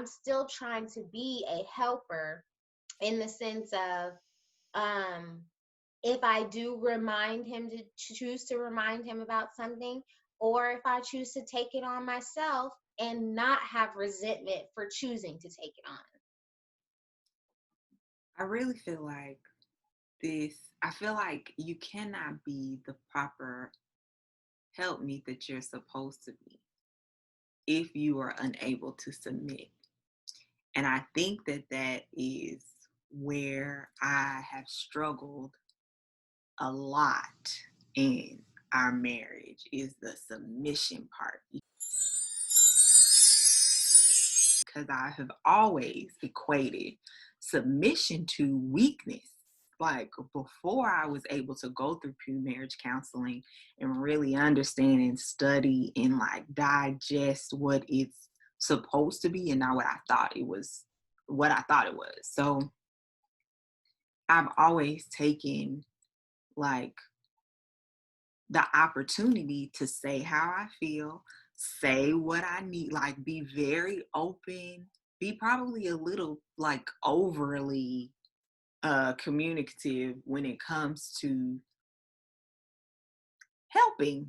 still trying to be a helper in the sense of, if I do remind him to choose to remind him about something, or if I choose to take it on myself and not have resentment for choosing to take it on. I really feel like I feel like you cannot be the proper helpmeet that you're supposed to be if you are unable to submit. And I think that that is where I have struggled a lot in our marriage, is the submission part. Because I have always equated submission to weakness. Like before I was able to go through pre-marriage counseling and really understand and study and like digest what it's supposed to be and not what I thought it was, So I've always taken like the opportunity to say how I feel, say what I need, like be very open, be probably a little like overly communicative when it comes to helping,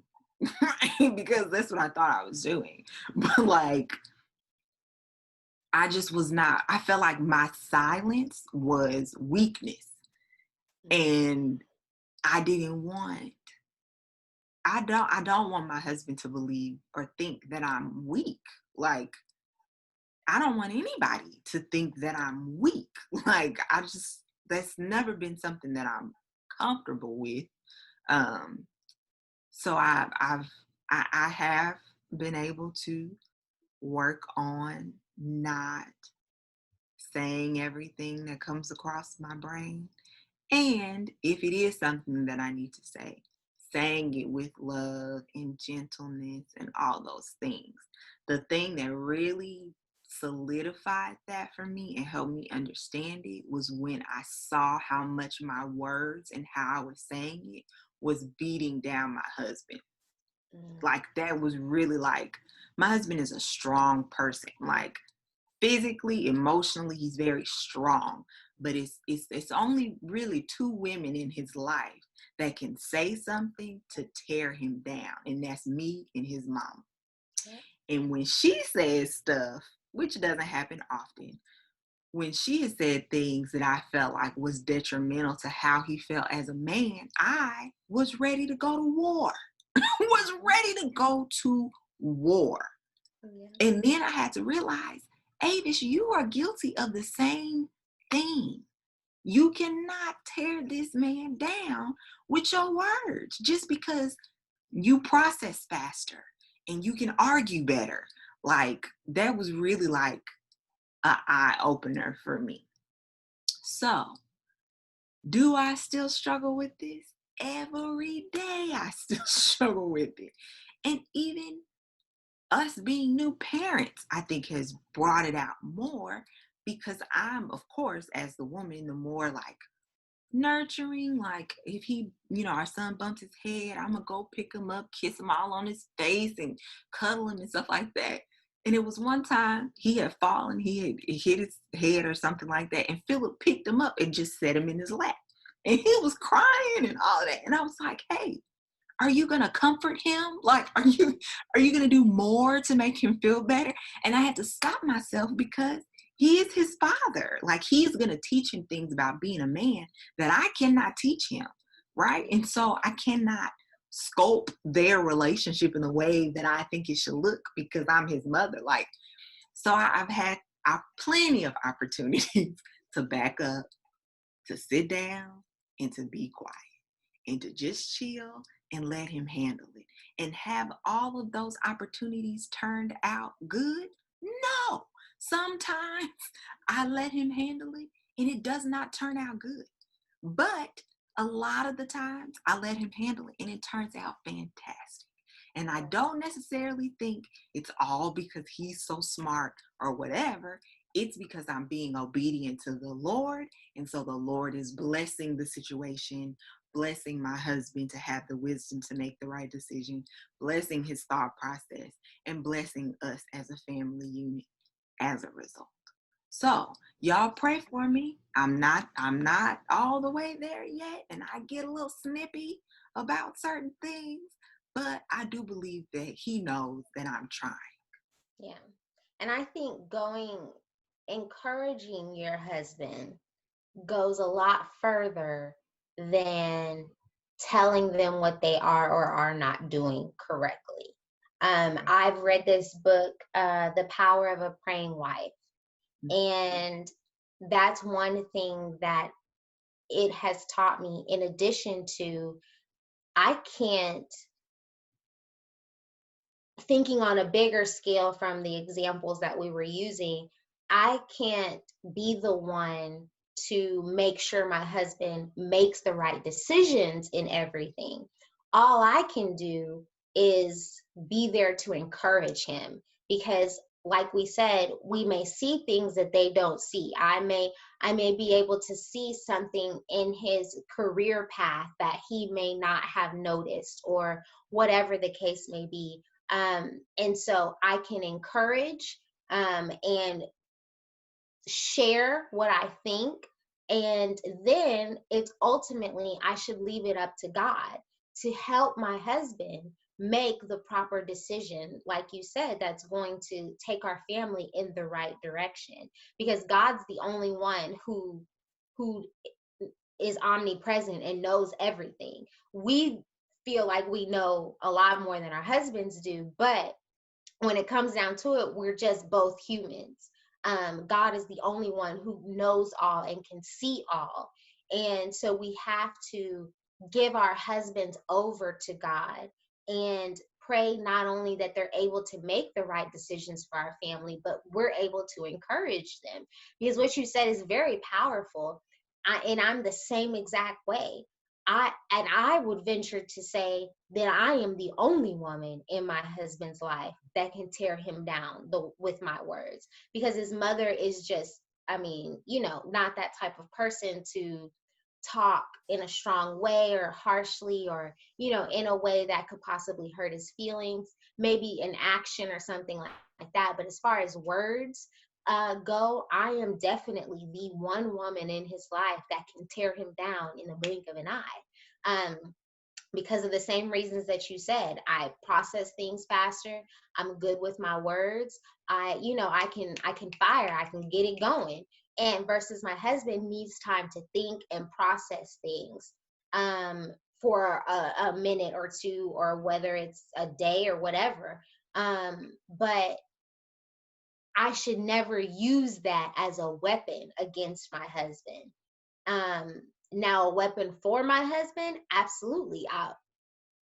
right? Because that's what I thought I was doing. But like I just was not, I felt like my silence was weakness. And I didn't want I don't want my husband to believe or think that I'm weak. Like I don't want anybody to think that I'm weak. Like that's never been something that I'm comfortable with. Um so I have been able to work on not saying everything that comes across my brain. And if it is something that I need to say, saying it with love and gentleness and all those things. The thing that really solidified that for me and helped me understand it was when I saw how much my words and how I was saying it was beating down my husband. Mm. Like that was really like, my husband is a strong person. Like physically, emotionally, he's very strong. But it's only really two women in his life that can say something to tear him down, and that's me and his mom. Yep. And when she says stuff, which doesn't happen often, when she has said things that I felt like was detrimental to how he felt as a man, I was ready to go to war. Was ready to go to war. Yeah. And then I had to realize, Avis, you are guilty of the same thing. You cannot tear this man down with your words just because you process faster and you can argue better. Like that was really like an eye opener for me. So, do I still struggle with this? Every day I still struggle with it. And even us being new parents, I think has brought it out more because I'm, of course, as the woman, the more like nurturing. Like if he, our son bumps his head, I'm gonna go pick him up, kiss him all on his face and cuddle him and stuff like that. And it was one time he had fallen, he had hit his head or something like that, and Philip picked him up and just set him in his lap. And he was crying and all of that. And I was like, hey, are you going to comfort him? Like, are you going to do more to make him feel better? And I had to stop myself because he is his father. Like he's going to teach him things about being a man that I cannot teach him. Right. And so I cannot sculpt their relationship in the way that I think it should look because I'm his mother. Like, so I've had plenty of opportunities to back up, to sit down, and to be quiet and to just chill and let him handle it. And have all of those opportunities turned out good? No. Sometimes I let him handle it and it does not turn out good. But a lot of the times I let him handle it and it turns out fantastic. And I don't necessarily think it's all because he's so smart or whatever. It's because I'm being obedient to the Lord. And so the Lord is blessing the situation, blessing my husband to have the wisdom to make the right decision, blessing his thought process, and blessing us as a family unit. as a result. So y'all pray for me. I'm not all the way there yet, and I get a little snippy about certain things, but I do believe that he knows that I'm trying. Yeah. And I think encouraging your husband goes a lot further than telling them what they are or are not doing correctly. I've read this book, The Power of a Praying Wife. And that's one thing that it has taught me, in addition to, I can't, thinking on a bigger scale from the examples that we were using, I can't be the one to make sure my husband makes the right decisions in everything. All I can do is be there to encourage him, because like we said, we may see things that they don't see. I may be able to see something in his career path that he may not have noticed, or whatever the case may be. And so I can encourage and share what I think. And then it's ultimately, I should leave it up to God to help my husband make the proper decision, like you said, that's going to take our family in the right direction. Because God's the only one who is omnipresent and knows everything. We feel like we know a lot more than our husbands do, but when it comes down to it, we're just both humans. God is the only one who knows all and can see all. And so we have to give our husbands over to God and pray not only that they're able to make the right decisions for our family, but we're able to encourage them. Because what you said is very powerful. And I'm the same exact way. I would venture to say that I am the only woman in my husband's life that can tear him down with my words, because his mother is just, I mean, not that type of person to talk in a strong way or harshly, or in a way that could possibly hurt his feelings, maybe an action or something like that. But as far as words go, I am definitely the one woman in his life that can tear him down in the blink of an eye. Because of the same reasons that you said. I process things faster. I'm good with my words. I can fire. I can get it going. And versus my husband needs time to think and process things for a minute or two, or whether it's a day or whatever. But I should never use that as a weapon against my husband. Now, a weapon for my husband, absolutely.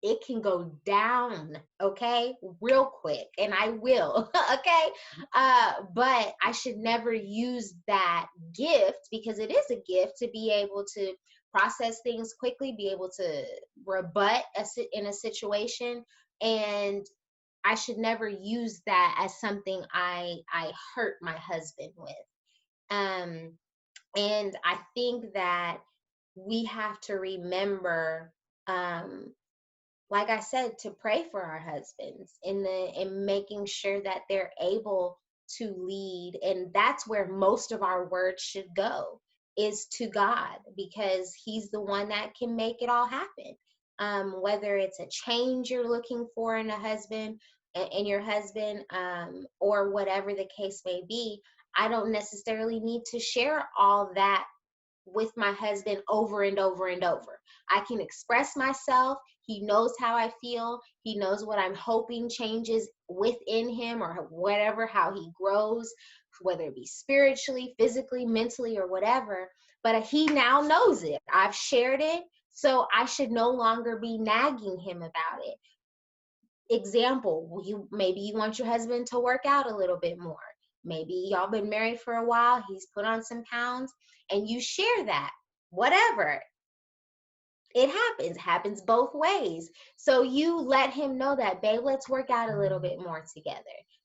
It can go down, okay, real quick, and I will, okay? But I should never use that gift, because it is a gift to be able to process things quickly, be able to rebut in a situation, and I should never use that as something I hurt my husband with. Um, and I think that we have to remember, like I said, to pray for our husbands in making sure that they're able to lead. And that's where most of our words should go, is to God, because he's the one that can make it all happen. Whether it's a change you're looking for in a husband, in your husband, or whatever the case may be, I don't necessarily need to share all that with my husband over and over and over. I can express myself. He knows how I feel. He knows what I'm hoping changes within him, or whatever, how he grows, whether it be spiritually, physically, mentally, or whatever. But he now knows it. I've shared it. So I should no longer be nagging him about it. Example, maybe you want your husband to work out a little bit more. Maybe y'all been married for a while, he's put on some pounds, and you share that. Whatever. It happens both ways. So you let him know that, babe, let's work out a little bit more together.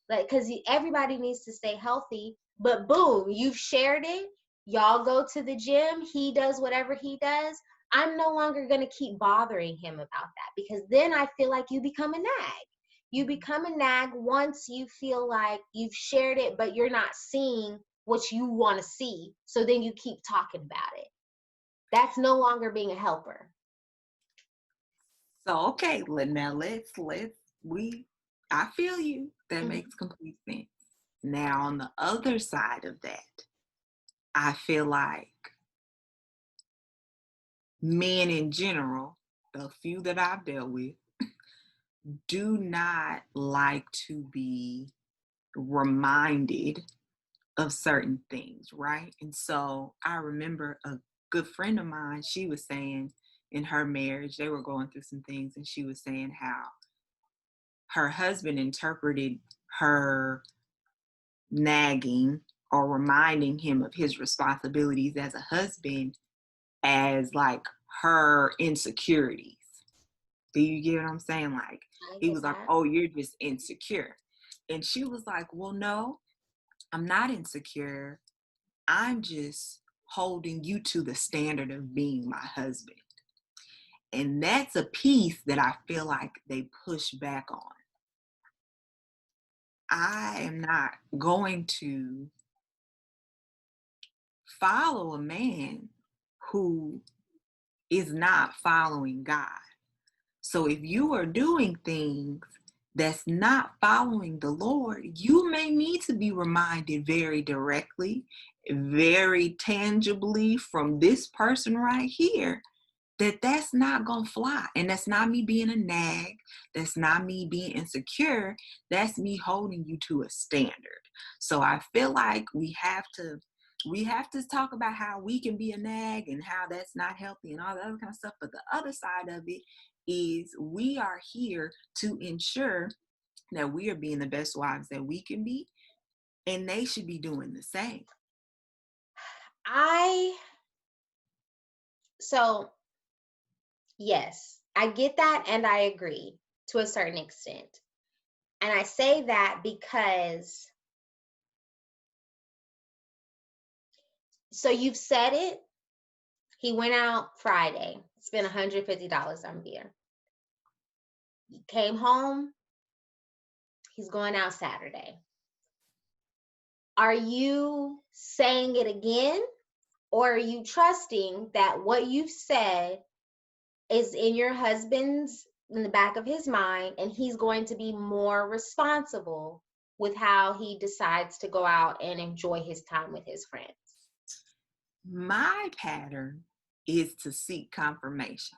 Like, because everybody needs to stay healthy. But boom, you've shared it. Y'all go to the gym. He does whatever he does. I'm no longer going to keep bothering him about that, because then I feel like you become a nag. You become a nag once you feel like you've shared it, but you're not seeing what you want to see. So then you keep talking about it. That's no longer being a helper. So okay, now I feel you. That Mm-hmm. makes complete sense. Now on the other side of that, I feel like men in general, the few that I've dealt with, do not like to be reminded of certain things, right? And so I remember a good friend of mine, she was saying in her marriage, they were going through some things, and she was saying how her husband interpreted her nagging or reminding him of his responsibilities as a husband as like her insecurities. Do you get what I'm saying? Like, I he get was like, that. oh, you're just insecure. And she was like, well, no, I'm not insecure. I'm just holding you to the standard of being my husband. And that's a piece that I feel like they push back on. I am not going to follow a man who is not following God. So if you are doing things that's not following the Lord, you may need to be reminded very directly, very tangibly from this person right here that that's not going to fly. And that's not me being a nag. That's not me being insecure. That's me holding you to a standard. So I feel like we have to talk about how we can be a nag and how that's not healthy and all that other kind of stuff. But the other side of it is we are here to ensure that we are being the best wives that we can be, and they should be doing the same. So yes, I get that and I agree to a certain extent. And I say that because, so you've said it. He went out Friday, spent $150 on beer. He came home, he's going out Saturday. Are you saying it again? Or are you trusting that what you've said is in your husband's, in the back of his mind, and he's going to be more responsible with how he decides to go out and enjoy his time with his friends? My pattern is to seek confirmation.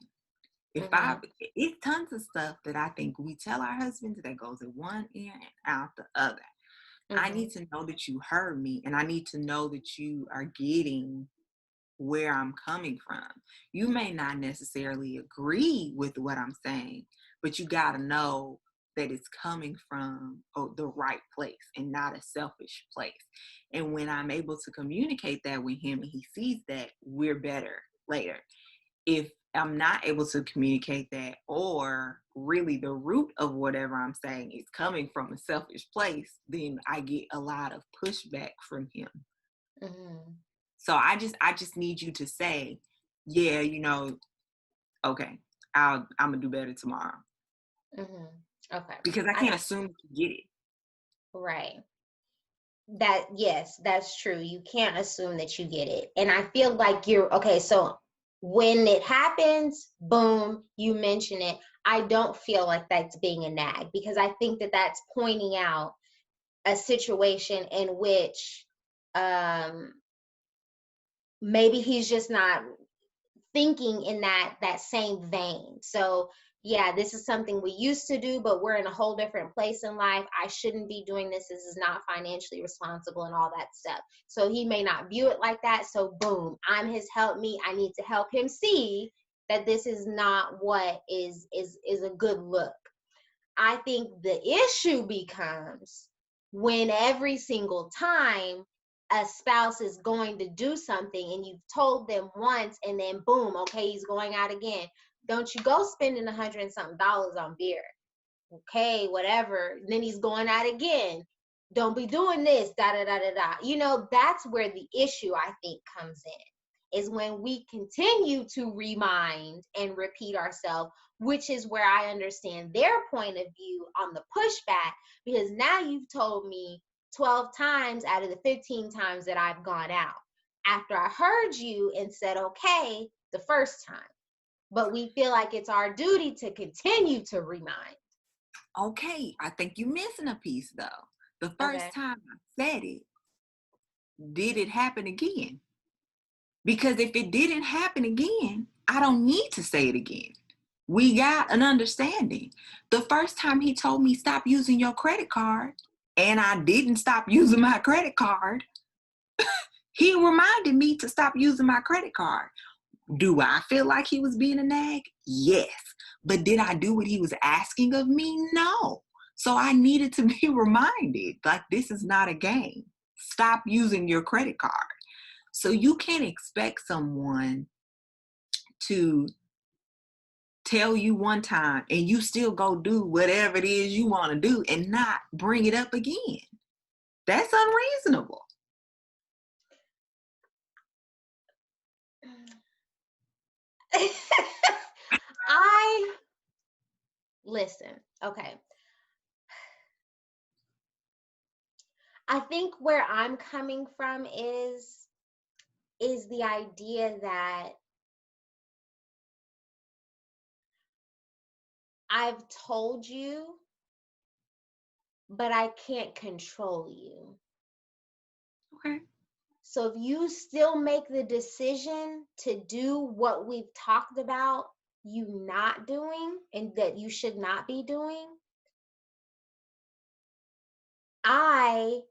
Mm-hmm. It's tons of stuff that I think we tell our husbands that goes in one ear and out the other. I Mm-hmm. need to know that you heard me, and I need to know that you are getting where I'm coming from. You may not necessarily agree with what I'm saying, but you got to know that it's coming from the right place and not a selfish place. And when I'm able to communicate that with him and he sees that, we're better later. If I'm not able to communicate that, or really the root of whatever I'm saying is coming from a selfish place, then I get a lot of pushback from him. Mm-hmm. So I just need you to say, yeah, okay, I'm gonna do better tomorrow, Mm-hmm. Okay. because I I can't assume that you get it. right. That, yes, that's true. You can't assume that you get it. And I feel like you're okay. So when it happens, boom, you mention it. I don't feel like that's being a nag, because I think that that's pointing out a situation in which um maybe he's just not thinking in that same vein. So yeah, this is something we used to do, but we're in a whole different place in life. I shouldn't be doing this. This is not financially responsible and all that stuff. So he may not view it like that. So boom, I'm his help me. I need to help him see that this is not what is a good look. I think the issue becomes when every single time a spouse is going to do something and you've told them once and then boom, okay, he's going out again. Don't you go spending $100 and something on beer. Okay, whatever. Then he's going out again. Don't be doing this, da da da da da. That's where the issue, I think, comes in, is when we continue to remind and repeat ourselves which is where I understand their point of view on the pushback, because now you've told me 12 times out of the 15 times that I've gone out after I heard you and said, okay, the first time. But we feel like it's our duty to continue to remind. Okay, I think you're missing a piece though. The Okay. first time I said it, did it happen again? Because if it didn't happen again, I don't need to say it again. We got an understanding. The first time he told me stop using your credit card, and I didn't stop using my credit card, he reminded me to stop using my credit card. Do I feel like he was being a nag? Yes. But did I do what he was asking of me? No. So I needed to be reminded, like, this is not a game. Stop using your credit card. So you can't expect someone to tell you one time and you still go do whatever it is you want to do and not bring it up again. That's unreasonable. Listen, okay. I think where I'm coming from is the idea that I've told you, but I can't control you. Okay. So if you still make the decision to do what we've talked about you not doing and that you should not be doing, I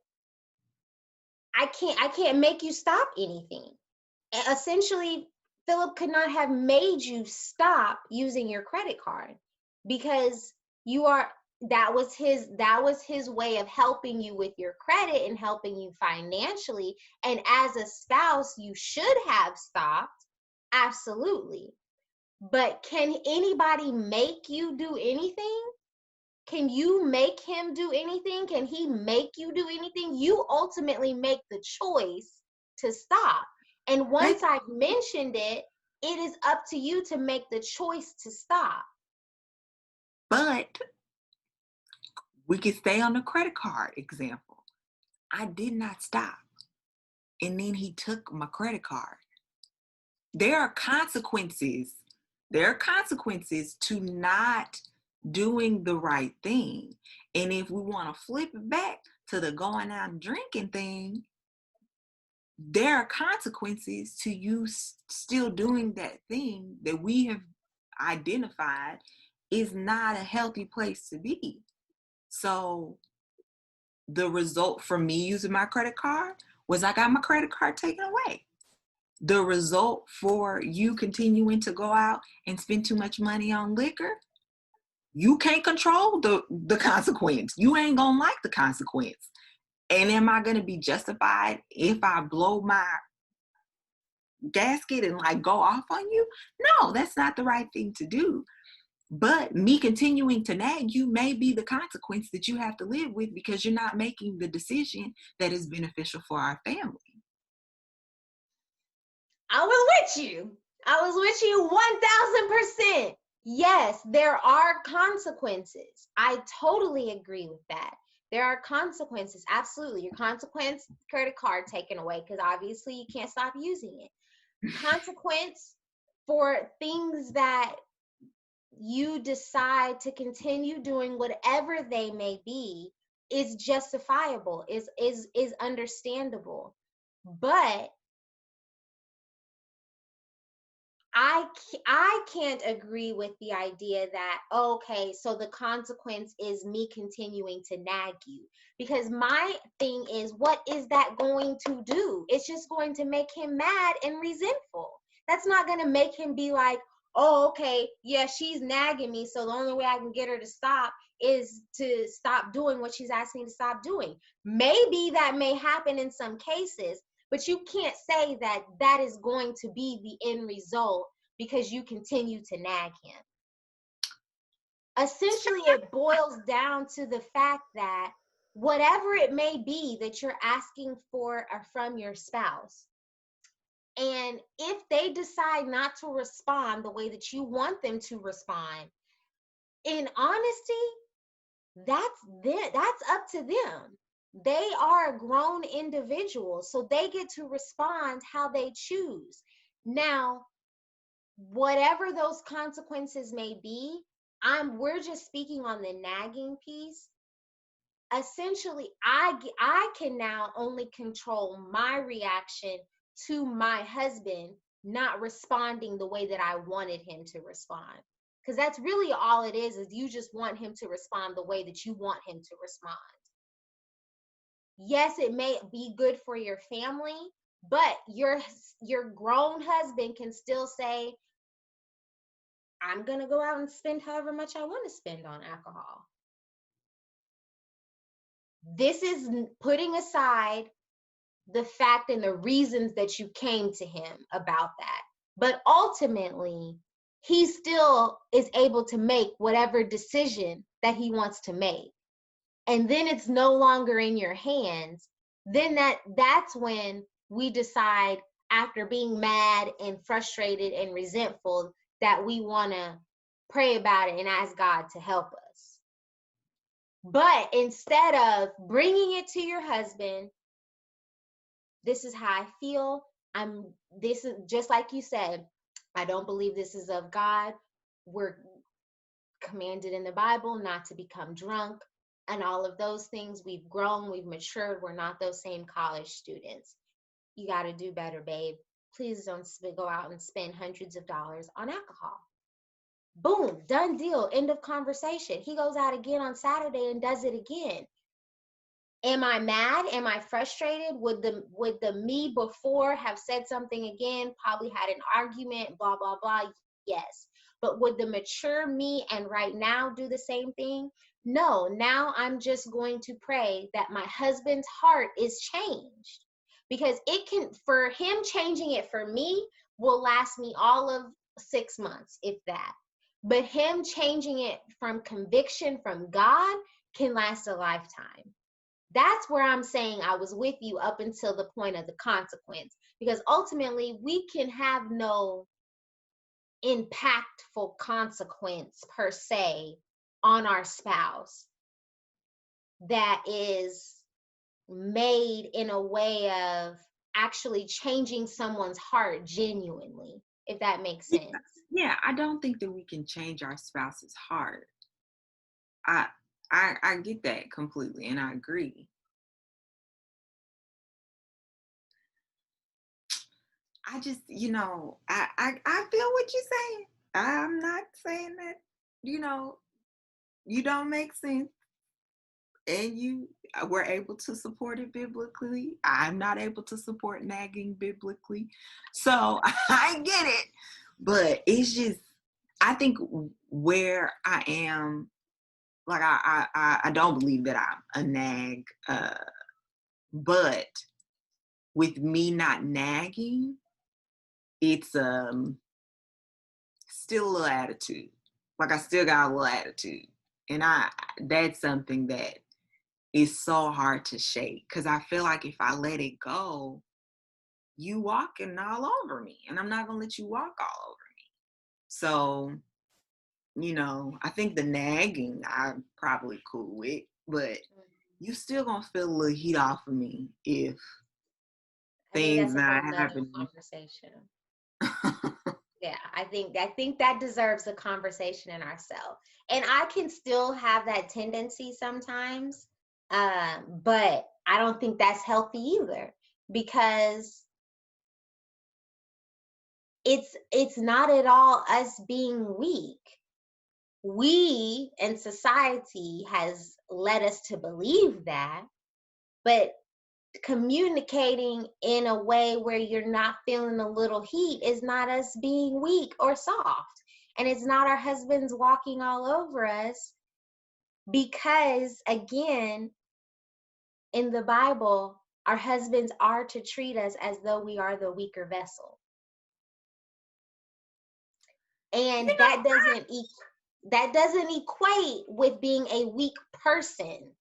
can't make you stop anything. Essentially, Philip could not have made you stop using your credit card because that was his way of helping you with your credit and helping you financially. And as a spouse, you should have stopped. Absolutely. But can anybody make you do anything? Can you make him do anything? Can he make you do anything? You ultimately make the choice to stop. And once I've mentioned it, it is up to you to make the choice to stop. But we could stay on the credit card example. I did not stop. And then he took my credit card. There are consequences. There are consequences to not doing the right thing. And if we want to flip it back to the going out and drinking thing, there are consequences to you still doing that thing that we have identified is not a healthy place to be. So the result for me using my credit card was I got my credit card taken away. The result for you continuing to go out and spend too much money on liquor, you can't control the consequence. You ain't gonna like the consequence. And am I gonna be justified if I blow my gasket and like go off on you? No, that's not the right thing to do. But me continuing to nag you may be the consequence that you have to live with because you're not making the decision that is beneficial for our family. I was with you. I was with you 1000%. Yes, there are consequences. I totally agree with that. There are consequences. Absolutely. Your consequence, credit card taken away because obviously you can't stop using it. Consequence for things that you decide to continue doing, whatever they may be, is justifiable, is understandable. But I can't agree with the idea that, okay, so the consequence is me continuing to nag you. Because my thing is, what is that going to do? It's just going to make him mad and resentful. That's not going to make him be like, oh, okay, yeah, she's nagging me, so the only way I can get her to stop is to stop doing what she's asking to stop doing. Maybe that may happen in some cases, but you can't say that that is going to be the end result because you continue to nag him. Essentially, it boils down to the fact that whatever it may be that you're asking for from your spouse, and if they decide not to respond the way that you want them to respond, in honesty, that's up to them. They are a grown individual, so they get to respond how they choose. Now, whatever those consequences may be, we're just speaking on the nagging piece. Essentially, I can now only control my reaction to my husband not responding the way that I wanted him to respond. Because that's really all it is you just want him to respond the way that you want him to respond. Yes, it may be good for your family, but your grown husband can still say, I'm going to go out and spend however much I want to spend on alcohol. This is putting aside the fact and the reasons that you came to him about that. But ultimately, he still is able to make whatever decision that he wants to make. And then it's no longer in your hands. Then that's when we decide, after being mad and frustrated and resentful, that we want to pray about it and ask God to help us. But instead of bringing it to your husband, this is how I feel. This is just like you said, I don't believe this is of God. We're commanded in the Bible not to become drunk and all of those things. We've grown, we've matured. We're not those same college students. You got to do better, babe. Please don't go out and spend hundreds of dollars on alcohol. Boom, done deal, end of conversation. He goes out again on Saturday and does it again. Am I mad? Am I frustrated? Would the me before have said something again? Probably had an argument, blah, blah, blah. Yes. But would the mature me and right now do the same thing? No. Now I'm just going to pray that my husband's heart is changed, because for him changing it for me will last me all of 6 months, if that. But him changing it from conviction from God can last a lifetime. That's where I'm saying I was with you up until the point of the consequence, because ultimately we can have no impactful consequence per se on our spouse that is made in a way of actually changing someone's heart genuinely, if that makes sense. Yeah, I don't think that we can change our spouse's heart. I get that completely, and I agree. I just, I feel what you're saying. I'm not saying that, you don't make sense, and you were able to support it biblically. I'm not able to support nagging biblically. So I get it. But it's just, I think where I am, like, I don't believe that I'm a nag, but with me not nagging, it's still a little attitude. Like, I still got a little attitude. And that's something that is so hard to shake, because I feel like if I let it go, you walking all over me, and I'm not gonna let you walk all over me. So, I think the nagging I'm probably cool with, but you still gonna feel a little heat off of me if I think things that's a not whole nother happening. conversation. Yeah, I think that deserves a conversation in ourselves. And I can still have that tendency sometimes, but I don't think that's healthy either, because it's not at all us being weak. We and society has led us to believe that, but communicating in a way where you're not feeling a little heat is not us being weak or soft. And it's not our husbands walking all over us, because, again, in the Bible, our husbands are to treat us as though we are the weaker vessel. And that doesn't equate with being a weak person.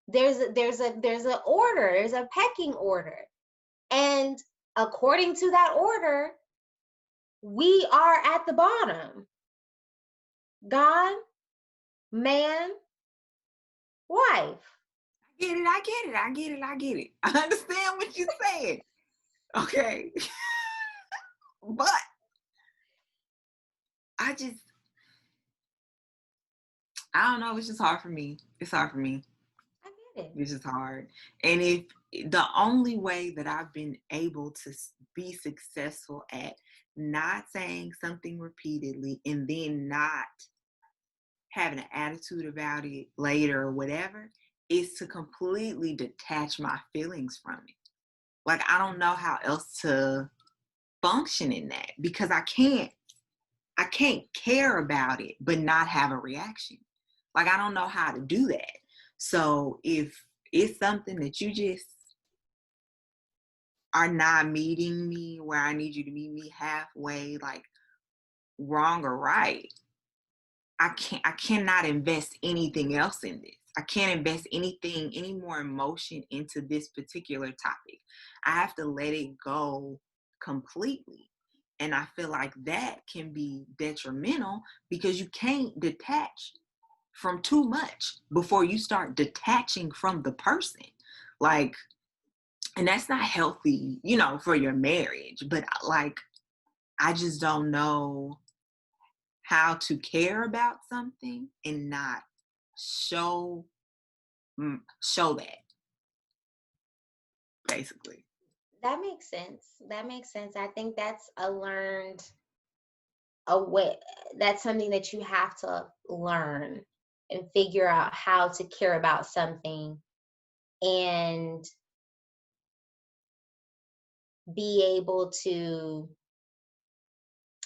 There's a order, there's a pecking order. And according to that order, we are at the bottom. God, man, wife. I get it. I understand what you're saying. Okay. But I just, I don't know. It's just hard for me. It's hard for me. I get it. It's just hard. And if the only way that I've been able to be successful at not saying something repeatedly and then not having an attitude about it later or whatever is to completely detach my feelings from it. Like, I don't know how else to function in that because I can't care about it but not have a reaction. Like, I don't know how to do that. So if it's something that you just are not meeting me where I need you to meet me halfway, like wrong or right, I cannot invest anything else in this. I can't invest any more emotion into this particular topic. I have to let it go completely. And I feel like that can be detrimental because you can't detach from too much before you start detaching from the person. Like, and that's not healthy, for your marriage. But like, I just don't know how to care about something and not show show that, basically. That makes sense. That makes sense. I think that's a way, that's something that you have to learn and figure out how to care about something and be able to,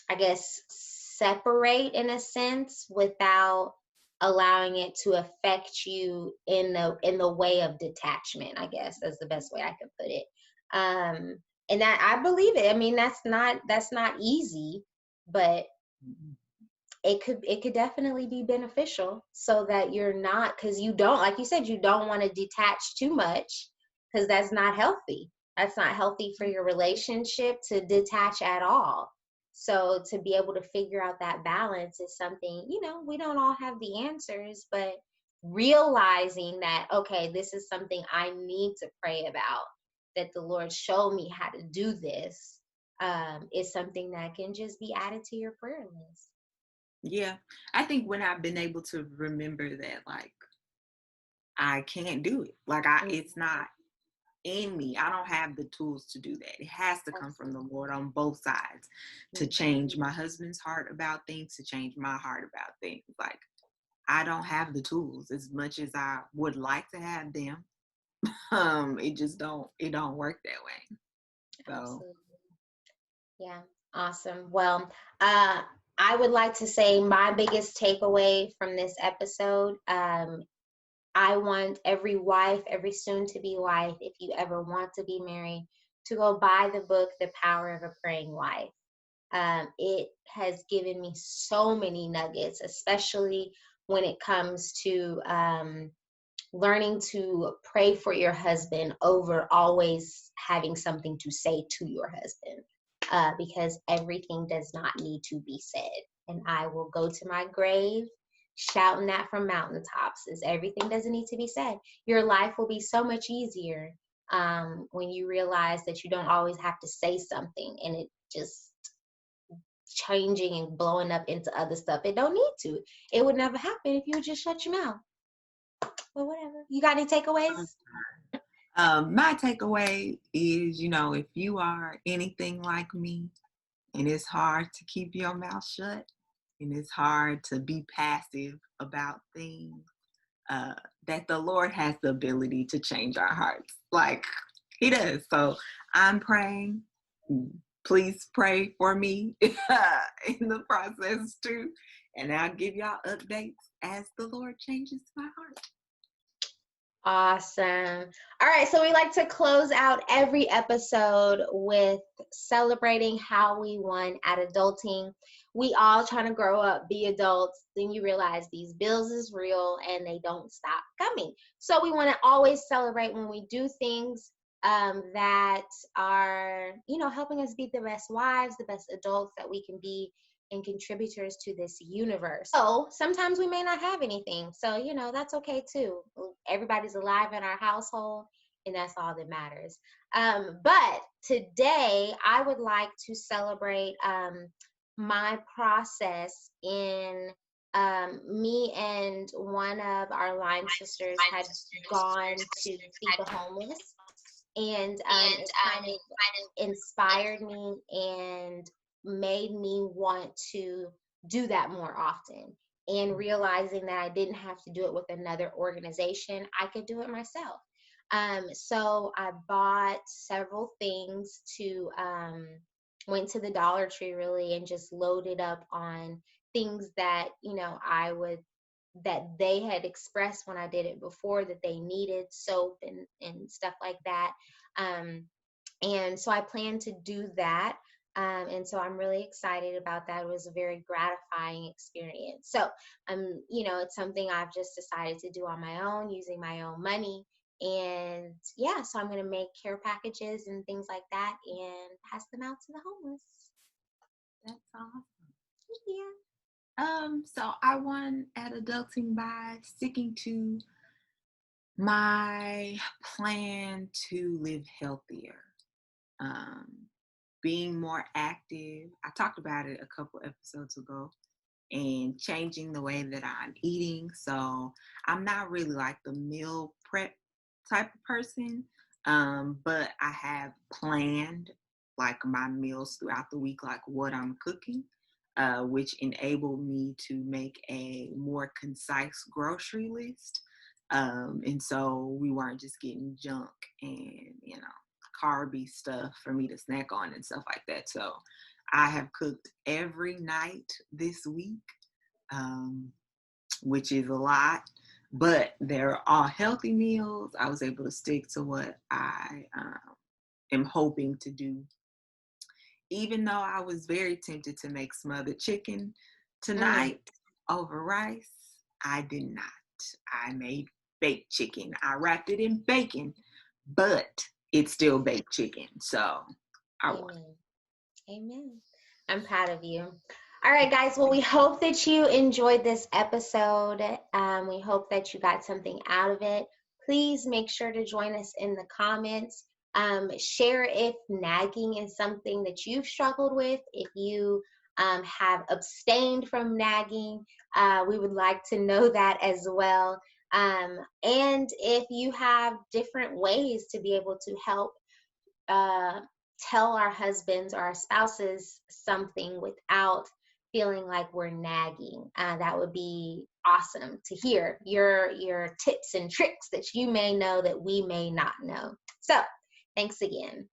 I guess, separate in a sense without allowing it to affect you in the way of detachment. I guess that's the best way I could put it. And that, I believe it. I mean, that's not easy, but it could definitely be beneficial so that you're not, because you don't, like you said, you don't want to detach too much, because that's not healthy. That's not healthy for your relationship to detach at all. So to be able to figure out that balance is something, we don't all have the answers, but realizing that, okay, this is something I need to pray about, that the Lord showed me how to do this, is something that can just be added to your prayer list. Yeah, I think when I've been able to remember that, like, I can't do it, like, it's not in me. I don't have the tools to do that. It has to come from the Lord on both sides to change my husband's heart about things, to change my heart about things. Like, I don't have the tools as much as I would like to have them. It don't work that way. So Absolutely. Yeah, awesome. Well, I would like to say my biggest takeaway from this episode, I want every wife, every soon to be wife, if you ever want to be married, to go buy the book, The Power of a Praying Wife. It has given me so many nuggets, especially when it comes to learning to pray for your husband over always having something to say to your husband, because everything does not need to be said. And I will go to my grave shouting that from mountaintops, is everything doesn't need to be said. Your life will be so much easier when you realize that you don't always have to say something and it just changing and blowing up into other stuff. It don't need to. It would never happen if you would just shut your mouth. But whatever. You got any takeaways? my takeaway is, if you are anything like me and it's hard to keep your mouth shut and it's hard to be passive about things, uh, that the Lord has the ability to change our hearts. Like, He does. So I'm praying. Please pray for me in the process too. And I'll give y'all updates as the Lord changes my heart. Awesome. All right, so we like to close out every episode with celebrating how we won at adulting. We all trying to grow up, be adults. Then you realize these bills is real and they don't stop coming. So we want to always celebrate when we do things that are, helping us be the best wives, the best adults that we can be. and contributors to this universe. So sometimes we may not have anything. So, that's okay too. Everybody's alive in our household, and that's all that matters. But today I would like to celebrate my process in me and one of our line sisters had gone to feed the homeless, and it kind of inspired me and made me want to do that more often, and realizing that I didn't have to do it with another organization, I could do it myself. So I bought several things to went to the Dollar Tree really and just loaded up on things that that they had expressed when I did it before that they needed, soap and stuff like that. And so I plan to do that. And so I'm really excited about that. It was a very gratifying experience. So, it's something I've just decided to do on my own, using my own money. And yeah, so I'm going to make care packages and things like that and pass them out to the homeless. That's awesome. Yeah. So I won at adulting by sticking to my plan to live healthier, being more active. I talked about it a couple episodes ago, and changing the way that I'm eating. So I'm not really like the meal prep type of person, but I have planned like my meals throughout the week, like what I'm cooking, which enabled me to make a more concise grocery list. And so we weren't just getting junk and, carby stuff for me to snack on and stuff like that. So I have cooked every night this week, which is a lot, but they're all healthy meals. I was able to stick to what I am hoping to do. Even though I was very tempted to make smothered chicken tonight over rice, I did not. I made baked chicken. I wrapped it in bacon, but it's still baked chicken. So I won. Amen. I'm proud of you. All right, guys. Well, we hope that you enjoyed this episode. We hope that you got something out of it. Please make sure to join us in the comments. Share if nagging is something that you've struggled with. If you have abstained from nagging, we would like to know that as well. And if you have different ways to be able to help tell our husbands or our spouses something without feeling like we're nagging, that would be awesome to hear your tips and tricks that you may know that we may not know. So thanks again.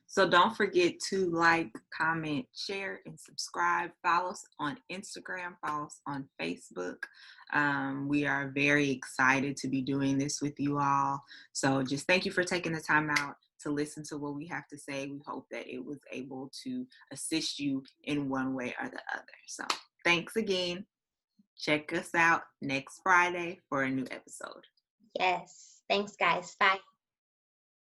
So don't forget to like, comment, share, and subscribe. Follow us on Instagram. Follow us on Facebook. We are very excited to be doing this with you all. So just thank you for taking the time out to listen to what we have to say. We hope that it was able to assist you in one way or the other. So thanks again. Check us out next Friday for a new episode. Yes. Thanks, guys. Bye.